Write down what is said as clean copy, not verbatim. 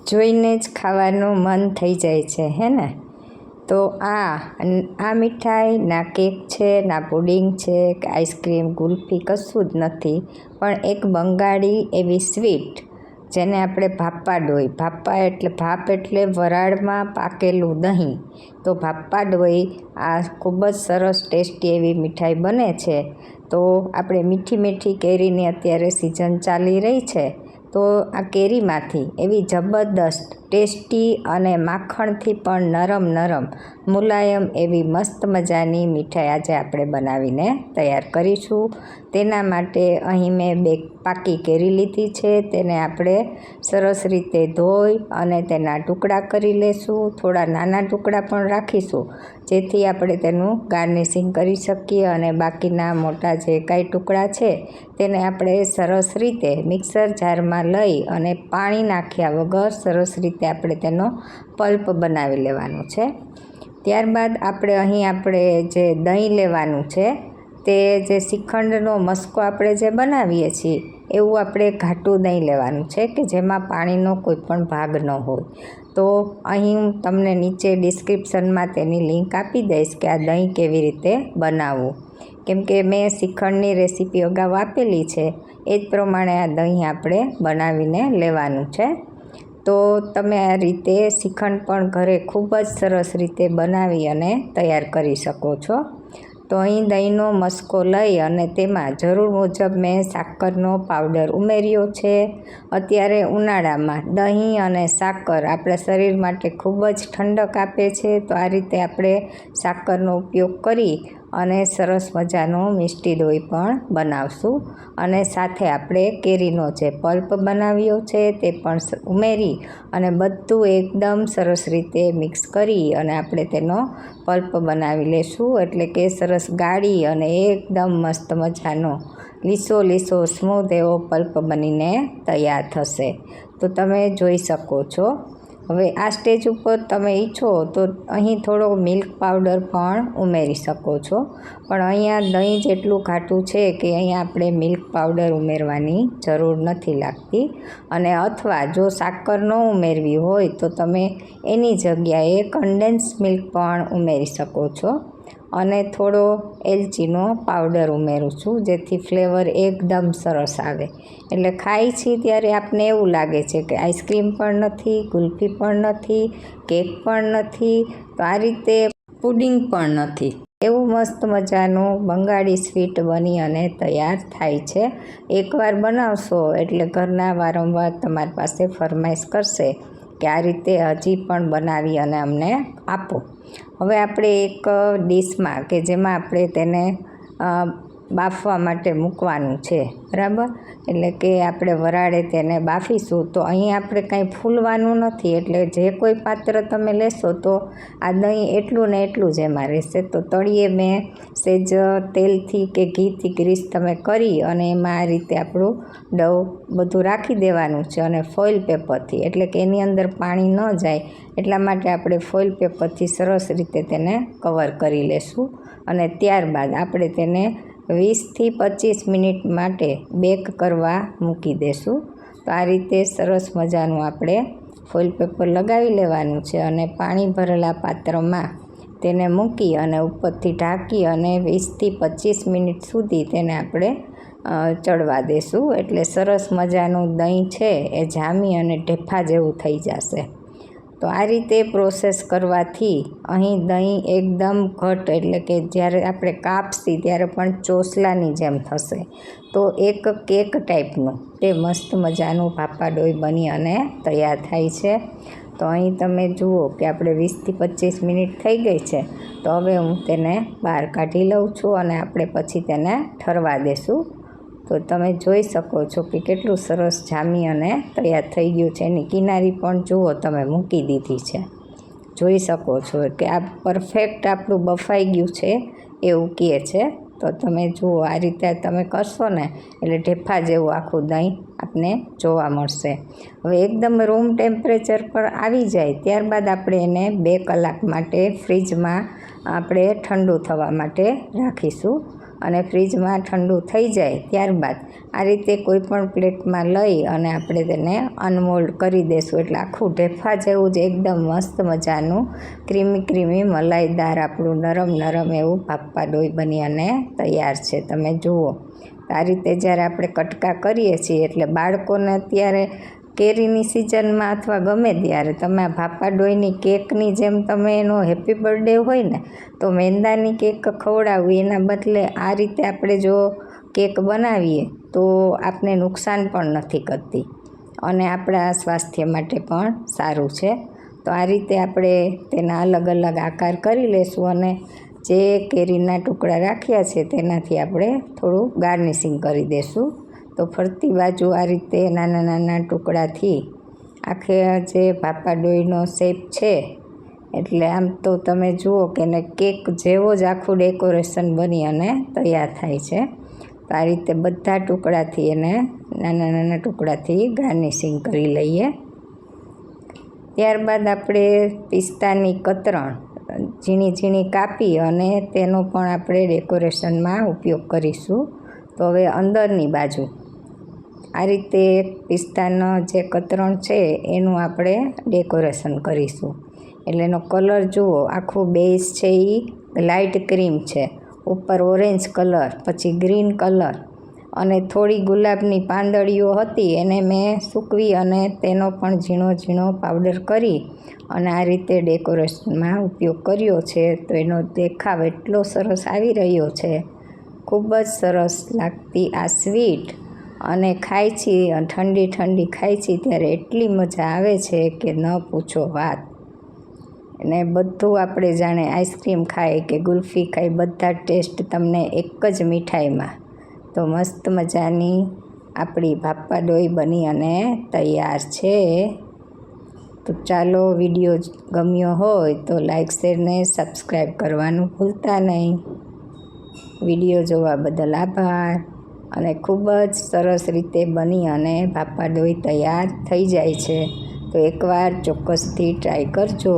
જોઈને જ ખાવાનું મન થઈ જાય છે હે ને। તો આ મીઠાઈ ના કેક છે, ના પુડિંગ છે કે આઈસ્ક્રીમ, ગુલ્ફી કશું જ નથી, પણ એક બંગાળી એવી સ્વીટ જેને આપણે ભાપાડોઈ, ભાપ એટલે વરાળમાં પાકેલું દહીં, તો ભાપાડોઈ આ ખૂબ જ સરસ ટેસ્ટી એવી મીઠાઈ બને છે। તો આપણે મીઠી મીઠી કેરીની અત્યારે સિઝન ચાલી રહી છે, તો આ કેરીમાંથી એવી જબરદસ્ત ટેસ્ટી અને માખણથી પણ નરમ મુલાયમ એવી મસ્ત મજાની મીઠાઈ આજે આપણે બનાવીને તૈયાર કરીશું। તેના માટે અહીં મેં 2 પાકી કેરી લીધી છે, તેને આપણે સરસ રીતે ધોઈ અને તેના ટુકડા કરી લેશું। થોડા નાના ટુકડા પણ રાખીશું જેથી આપણે તેનું ગાર્નિશિંગ કરી શકીએ, અને બાકીના મોટા જે કાંઈ ટુકડા છે તેને આપણે સરસ રીતે મિક્સર જારમાં લઈ અને પાણી નાખ્યા વગર સરસ રીતે આપણે તેનો પલ્પ બનાવી લેવાનો છે। ત્યારબાદ આપણે જે દહીં લેવાનું છે, તે જે શ્રીખંડનો મસ્કો આપણે જે બનાવીએ છીએ એવું આપણે ઘાટું દહીં લેવાનું છે કે જેમાં પાણીનો કોઈ પણ ભાગ ન હોય। તો અહીં હું તમને નીચે ડિસ્ક્રિપ્શનમાં તેની લિંક આપી દઈશ કે આ દહીં કેવી રીતે બનાવવું, કેમ કે મેં શ્રીખંડની રેસીપી અગાઉ આપેલી છે, એ જ પ્રમાણે આ દહીં આપણે બનાવીને લેવાનું છે। તો તમે આ રીતે શ્રીખંડ પણ ઘરે ખૂબ જ સરસ રીતે બનાવી અને તૈયાર કરી શકો છો। તો અહીં દહીંનો મસ્કો લઈ અને તેમાં જરૂર મુજબ મેં સાકરનો પાવડર ઉમેર્યો છે। અત્યારે ઉનાળામાં દહીં અને સાકર આપણા શરીર માટે ખૂબ જ ઠંડક આપે છે, તો આ રીતે આપણે સાકરનો ઉપયોગ કરી અને સરસ મજાનો મિષ્ટી દોઈ પણ બનાવશું, અને સાથે આપણે કેરીનો જે પલ્પ બનાવ્યો છે તે પણ ઉમેરી અને બધું એકદમ સરસ રીતે મિક્સ કરી અને આપણે તેનો પલ્પ બનાવી લેશું, એટલે કે સરસ ગાળી અને એકદમ મસ્ત મજાનો લીસો સ્મૂધ એવો પલ્પ બનીને તૈયાર થશે। તો તમે જોઈ શકો છો। હવે આ સ્ટેજ ઉપર તમે ઈચ્છો તો અહીં થોડો મિલ્ક પાવડર પણ ઉમેરી શકો છો, પણ અહીંયા દહીં જેટલું ઘાટું છે કે અહીંયા આપણે મિલ્ક પાવડર ઉમેરવાની જરૂર નથી લાગતી, અને અથવા જો સાકર ન ઉમેરવી હોય તો તમે એની જગ્યાએ કન્ડેન્સ મિલ્ક પણ ઉમેરી શકો છો। અને થોડો એલચીનો પાવડર ઉમેરું છું જેથી ફ્લેવર એકદમ સરસ આવે, એટલે ખાઈ છીએ ત્યારે આપને એવું લાગે છે કે આઈસ્ક્રીમ પણ નથી, ગુલ્ફી પણ નથી, કેક પણ નથી, તો આ રીતે પુડિંગ પણ નથી, એવું મસ્ત મજાનું બંગાળી સ્વીટ બની અને તૈયાર થાય છે। એકવાર બનાવશો એટલે ઘરના વારંવાર તમારી પાસે ફરમાઈશ કરશે કે આ રીતે હજી પણ બનાવી અને અમને આપો। હવે આપણે એક ડીશમાં કે જેમાં આપણે તેને બાફવા માટે મૂકવાનું છે, બરાબર, એટલે કે આપણે વરાળે તેને બાફીશું। તો અહીં આપણે કાંઈ ફૂલવાનું નથી, એટલે જે કોઈ પાત્ર તમે લેશો તો આ દહીં એટલું ને એટલું જ એમાં રહેશે। તો તળિયે મેં સેજ તેલથી કે ઘીથી ગ્રીસ તમે કરી અને એમાં આ રીતે આપણું ડવ બધું રાખી દેવાનું છે, અને ફોઇલ પેપરથી, એટલે કે એની અંદર પાણી ન જાય એટલા માટે આપણે ફોઇલ પેપરથી સરસ રીતે તેને કવર કરી લેશું, અને ત્યારબાદ આપણે તેને 20થી 25 મિનિટ માટે બેક કરવા મૂકી દેશું। તો આ રીતે સરસ મજાનું આપણે ફોઇલ પેપર લગાવી લેવાનું છે, અને પાણી ભરેલા પાત્રમાં તેને મૂકી અને ઉપરથી ઢાંકી અને 20થી 25 મિનિટ સુધી તેને આપણે ચડવા દેશું, એટલે સરસ મજાનું દહીં છે એ જામી અને ઢેફા જેવું થઈ જશે। તો આ રીતે પ્રોસેસ કરવાથી અહીં દહીં એકદમ ઘટ, એટલે કે જ્યારે આપણે કાપશી ત્યારે પણ ચોસલાની જેમ થશે। તો એક કેક ટાઈપનું તે મસ્ત મજાનું ભાપાડોઈ બની અને તૈયાર થાય છે। તો અહીં તમે જુઓ કે આપણે 20થી 25 મિનિટ થઈ ગઈ છે, તો હવે હું તેને બહાર કાઢી લઉં છું અને આપણે પછી તેને ઠરવા દેશું। તો તમે જોઈ શકો છો કે કેટલું સરસ જામી અને તૈયાર થઈ ગયું છે, એની કિનારી પણ જુઓ તમે મૂકી દીધી છે, જોઈ શકો છો કે આ પરફેક્ટ આપણું બફાઈ ગયું છે એવું કહે છે। તો તમે જુઓ આ રીતે તમે કરશો ને એટલે ઢેફા જેવું આખું દહીં આપને જોવા મળશે. હવે એકદમ રૂમ ટેમ્પરેચર પર આવી જાય ત્યારબાદ આપણે એને 2 કલાક માટે ફ્રીજમાં આપણે ઠંડુ થવા માટે રાખીશું. અને ફ્રીજમાં ઠંડુ થઈ જાય ત્યારબાદ આ રીતે કોઈ પણ પ્લેટમાં લઈ અને આપણે તેને અનમોલ્ડ કરી દઈશું. એટલે આખું ઢેફા જેવું જ એકદમ મસ્ત મજાનું ક્રીમી મલાઈદાર આપણું નરમ એવું ભાપા ડોઈ બની અને તૈયાર છે. તમે જુઓ આ રીતે જ્યારે આપણે કટકા કરીએ છીએ એટલે બાળકોને અત્યારે કેરીની સિઝનમાં અથવા ગમે ત્યારે તમે આ ભાપા ડોઈની કેકની જેમ તમે એનો હેપી બર્થડે હોય ને તો મેંદાની કેક ખવડાવવી એના બદલે આ રીતે આપણે જો કેક બનાવીએ તો આપને નુકસાન પણ નથી કરતી અને આપણા સ્વાસ્થ્ય માટે પણ સારું છે. તો આ રીતે આપણે તેના અલગ આકાર કરી લઈશું અને જે કેરીના ટુકડા રાખ્યા છે તેનાથી આપણે થોડું ગાર્નિશિંગ કરી દઈશું. તો ફરતી બાજુ આ રીતે નાના ટુકડાથી આખે જે ભાપા ડોઈનો શેપ છે એટલે આમ તો તમે જુઓ કે ને કેક જેવો જ આખું ડેકોરેશન બની અને તૈયાર થાય છે. તો આ રીતે બધા ટુકડાથી એને નાના ટુકડાથી ગાર્નિશિંગ કરી લઈએ. ત્યારબાદ આપણે પિસ્તાની કતરણ ઝીણી કાપી અને તેનો પણ આપણે ડેકોરેશનમાં ઉપયોગ કરીશું. તો હવે અંદરની બાજુ આ રીતે પિસ્તાનો જે કતરણ છે એનું આપણે ડેકોરેશન કરીશું. એટલે એનો કલર જુઓ આખું બેઝ છે એ લાઇટ ક્રીમ છે, ઉપર ઓરેન્જ કલર, પછી ગ્રીન કલર અને થોડી ગુલાબની પાંદડીઓ હતી એને મેં સૂકવી અને તેનો પણ ઝીણો પાવડર કરી અને આ રીતે ડેકોરેશનમાં ઉપયોગ કર્યો છે. તો એનો દેખાવ એટલો સરસ આવી રહ્યો છે, ખૂબ જ સરસ લાગતી આ સ્વીટ અને ખાઈ છીએ ઠંડી ખાઈ છીએ ત્યારે એટલી મજા આવે છે કે ન પૂછો વાત. અને બધું આપણે જાણે આઈસ્ક્રીમ ખાય કે ગુલ્ફી ખાય બધા ટેસ્ટ તમને એક જ મીઠાઈમાં. તો મસ્ત મજાની આપણી ભાપા ડોઈ બની અને તૈયાર છે. તો ચાલો વિડીયો ગમ્યો હોય તો લાઈક શેર ને સબસ્ક્રાઈબ કરવાનું ભૂલતા નહીં. વિડીયો જોવા બદલ આભાર. અને ખૂબ જ સરસ રીતે બની અને ભાપા ડોઈ તૈયાર થઈ જાય છે. તો એકવાર ચોક્કસથી ટ્રાય કરજો.